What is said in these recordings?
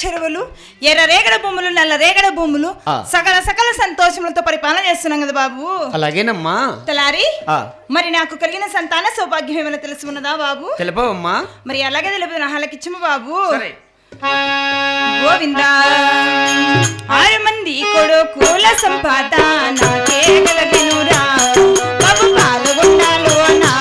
చెరువులు, ఎర్ర రేగడ భూములు, నల్ల రేగడ భూములు, సకల సంతోషములతో పరిపాలన చేస్తున్నాం కదా బాబు. అలాగేనమ్మా. తలారి మరి నాకు కలిగిన సంతాన సౌభాగ్యం ఏమైనా తెలుసు ఉన్నదా బాబు? తెలుపవమ్మా. మరి అలాగే తెలుపు నాలకిచ్చము బాబు. గోవిందా 6 మంది కొడుకుల సంపాద నాకే కలిగినురా బాబు పాల్గొండాలో నా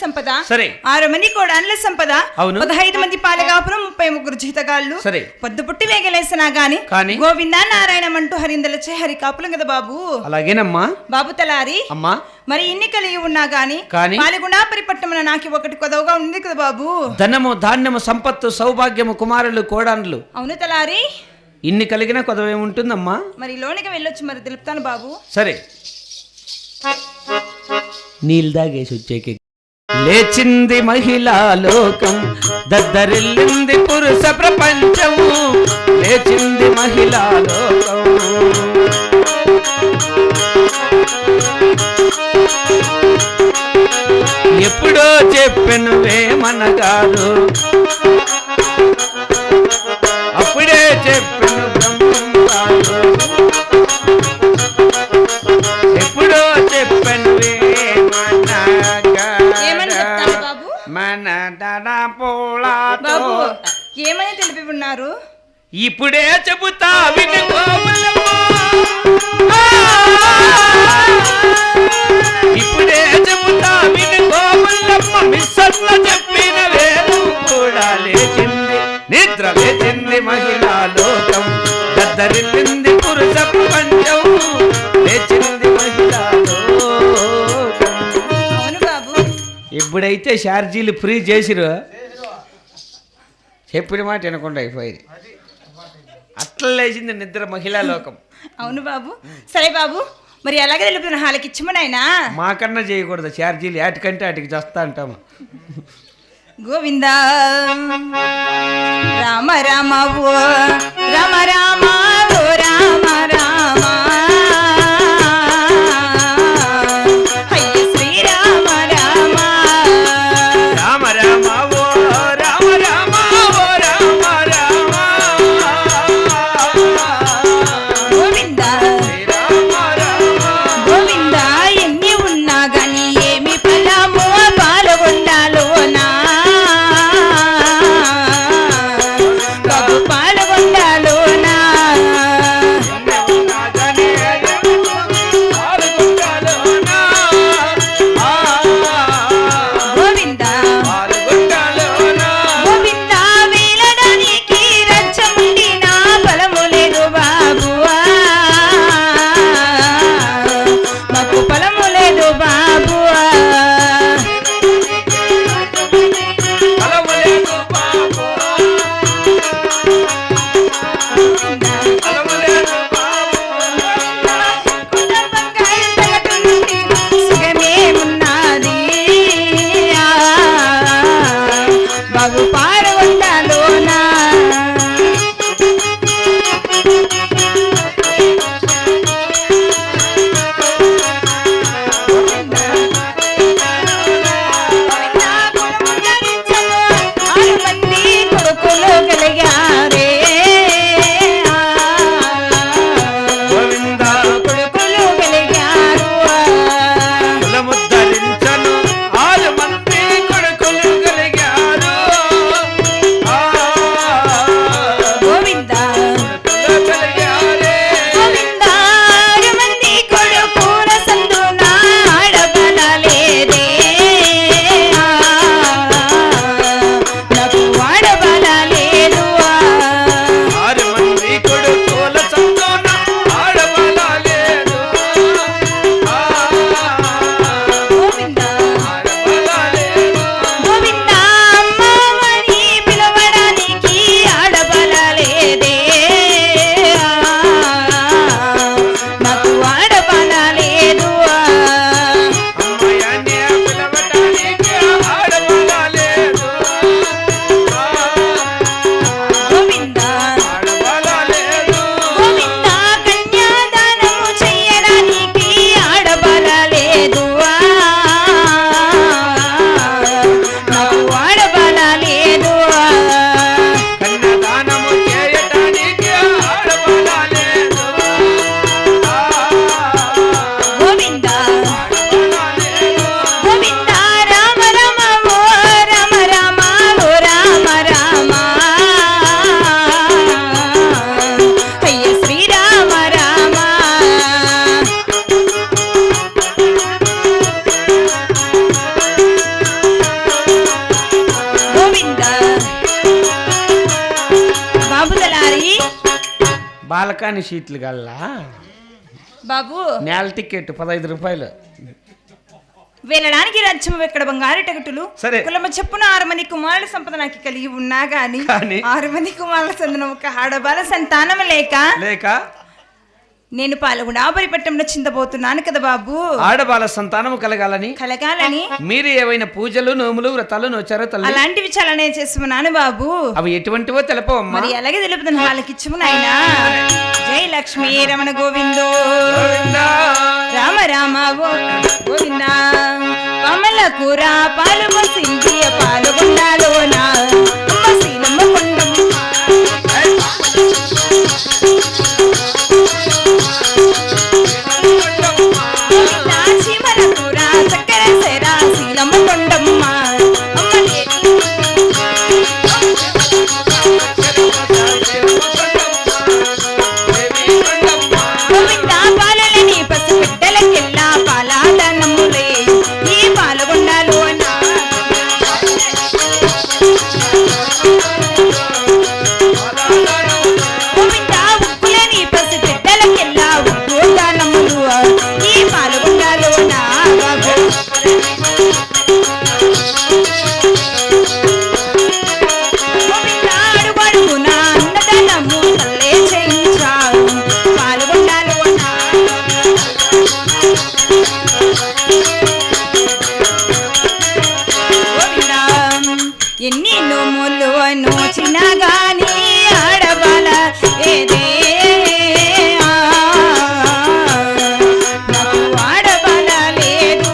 సంపద, 6 మంది కోడళ్ళ సంపద, 15 మంది పాలగాపురం, 33 జీతగాళ్ళు, పొద్దు పుట్టి వేగలేసినా గాని గోవిందా నారాయణమంటూ హరిందలచే హరి కాపులం కదా బాబు. అలాగేనమ్మా బాబు తలారి. అమ్మా మరి ఇన్ని కలిగి ఉన్నా గాని పాలగుండాపరి పట్టణమున నాకు ఒకటి కొదవగా ఉంది కదా బాబు. ధనము ధాన్యము సంపత్తు సౌభాగ్యము కుమారులు కోడాన్లు. అవును తలారి. ఇన్ని కలిగిన కొదవేముంటుందమ్మా? మరి లోనికి వెళ్ళొచ్చు, మరి తెలుపుతాను బాబు. సరే. నీళ్ళు దాగేసి వచ్చేకి లేచింది మహిళా లోకం, దద్దరిల్లింది పురుష ప్రపంచము, లేచింది మహిళా లోకం. ఎప్పుడో చెప్పెను వేమనగారు, అప్పుడే చెప్పెను బ్రహ్మంగారు, ఎప్పుడో చెప్పెను ఏమని తెలిపి ఉన్నారు? ఇప్పుడే చెబుతా వినుకో, ఇప్పుడే చెబుతా వినుకో, మిస్సన్న చెప్పిన వేరు కూడా లేచింది, నిద్ర లేచింది మహిళా లోకం, దద్దరిల్లింది పురుష ప్రపంచం, లేచింది మహిళా లోకం. అవును బాబు. ఎప్పుడైతే ఛార్జీలు ఫ్రీ చేసిరో చెప్పిన మాట వినకుండా అయిపోయింది, అట్లా లేచింది నిద్ర మహిళా లోకం. అవును బాబు. సరే బాబు, మరి అలాగే తెలుపుతున్న హాలకి ఇచ్చమని ఆయన మాకన్నా చేయకూడదు ఛార్జీలు, ఏటికంటే అటుకి చేస్తా అంటాము. గోవిందా రామ రామ ఓ రామ రామ ఓ రామ రామ తలారి బాలకాని సీట్లు గల్లా బాబు నేల టికెట్ 15 రూపాయలు. వెళ్ళడానికి రాజ్యం ఎక్కడ బంగారు టికెటులు సరే. కులమ చెప్పున 6 మంది కుమారుల సంపద నాకు కలిగి ఉన్నా గాని 6 మంది కుమారుల సందన ఒక ఆడబాల సంతానం లేక నేను పాల్గొండ ఆపరిపట్టంలో చింతబోతున్నాను కదా బాబు. ఆడబాల సంతానం కలగాలని మీరు ఏవైనా పూజలు నోములు వ్రతాలు నోచారో తల్లి? అలాంటివి చాలానే చేసుకున్నాను బాబు. అవి ఎటువంటివో తెలపవమ్మా. మరి అలాగే తెలుపుతాను వాళ్ళకిచ్చుము నాయనా. జై లక్ష్మీ రమణ గోవిందో రామ రామ గోవింద. కమల కూర పాలు మసింది పాల్గొండాలోన శీలమ్మ కొండం ఎన్ని నోములు నోచిన గాని ఆడబాల ఏదే నాకు ఆడబాల లేదు.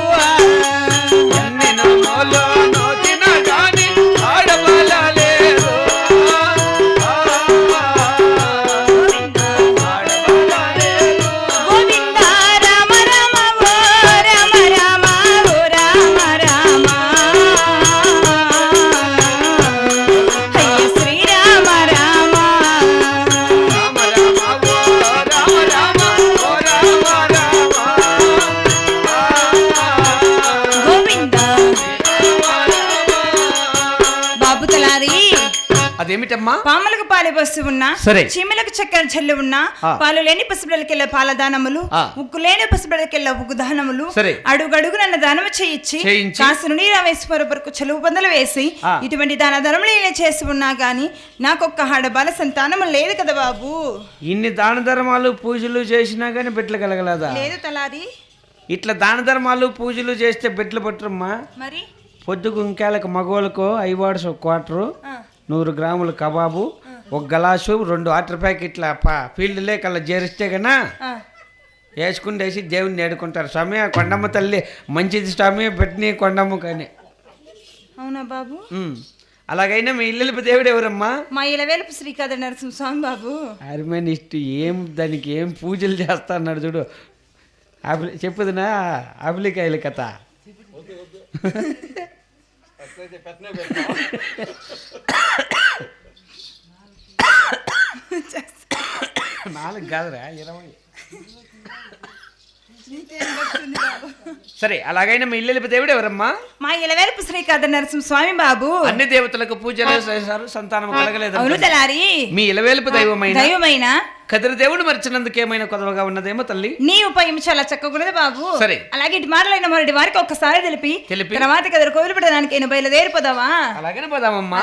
ఎన్ని నోములు నోచిన గాని ఆడబాల లేదు. గోవింద రామ రామ ఓ రామ రామ ఓ రామ రామ. అదేమిటమ్మా? పాములకు పాలు పోసి ఉన్నా సరే, చీమలకు చక్కెర చల్లి ఉన్నా పాలు లేని పసిబిడ్డలకెళ్ళ పాల దానములు ఉక్కు లేని పసిబిడ్డలకెళ్ళ ఉక్కు దానములు అడుగడుగు నన్ను దానము చేయించి కాసును నీరావేశ్వర వరకు చెలువు బందలు వేసి ఇటువంటి దాన ధనములు నేను చేసి ఉన్నా గాని నాకొక్క ఆడబాల సంతానము లేదు కదా బాబు. ఇన్ని దాన ధర్మాలు పూజలు చేసినా గానీ బిడ్డలు కలగలదా? లేదు తలారి. ఇట్లా దాన ధర్మాలు పూజలు చేస్తే బిడ్డలు పట్టరమ్మా. మరి పొద్దుకు ఇంకేళ్ళకు మగవాళ్ళకు 5 వాట్స్ ఒక క్వార్టరు, 100 గ్రాములు కబాబు, 1 గలాసు, 2 వాటర్ ప్యాకెట్ల ఫీల్డ్ లేకల్లా చేరిస్తే కన్నా వేసుకుంటేసి దేవుణ్ణి ఏడుకుంటారు. స్వామి కొండమ్మ తల్లి మంచిది స్వామి పెట్టిన కొండమ్మ కానీ. అవునా బాబు? అలాగైనా మీ ఇల్లు దేవుడు ఎవరమ్మా? మా ఇలవేలుపు శ్రీకాద నరసింహ స్వామి బాబు. అరిమేని ఇష్ట ఏం దానికి ఏం పూజలు చేస్తా అన్నాడు చూడు. చెప్పుదునా అబిలికాయల కథ. నాలుగు కాదురా 20. సరే, అలాగైనా మీ ఇల్లు దేవుడు ఎవరమ్మా? మా ఇలవేలుపు శ్రీకాద నరసింహ స్వామి బాబు. అన్ని దేవతలకు పూజలు చేశారు, సంతానం కలగలేదు. అవును తలారి. మీ ఇలవేలుపు దైవమైన కదిరి దేవుడు మరిచినందుకు ఏమైనా కొదవగా ఉన్నదేమో తల్లి? నీ ఉపాయం చాలా చక్కగా బాబు. సరే, అలాగే ఇటు మాటలైన మరటి వారికి ఒక్కసారి తెలిపి తర్వాత కదిరి కోవిలు పెట్టడానికి బయలుదేరిపోదావా? అలాగనే పోదామమ్మా.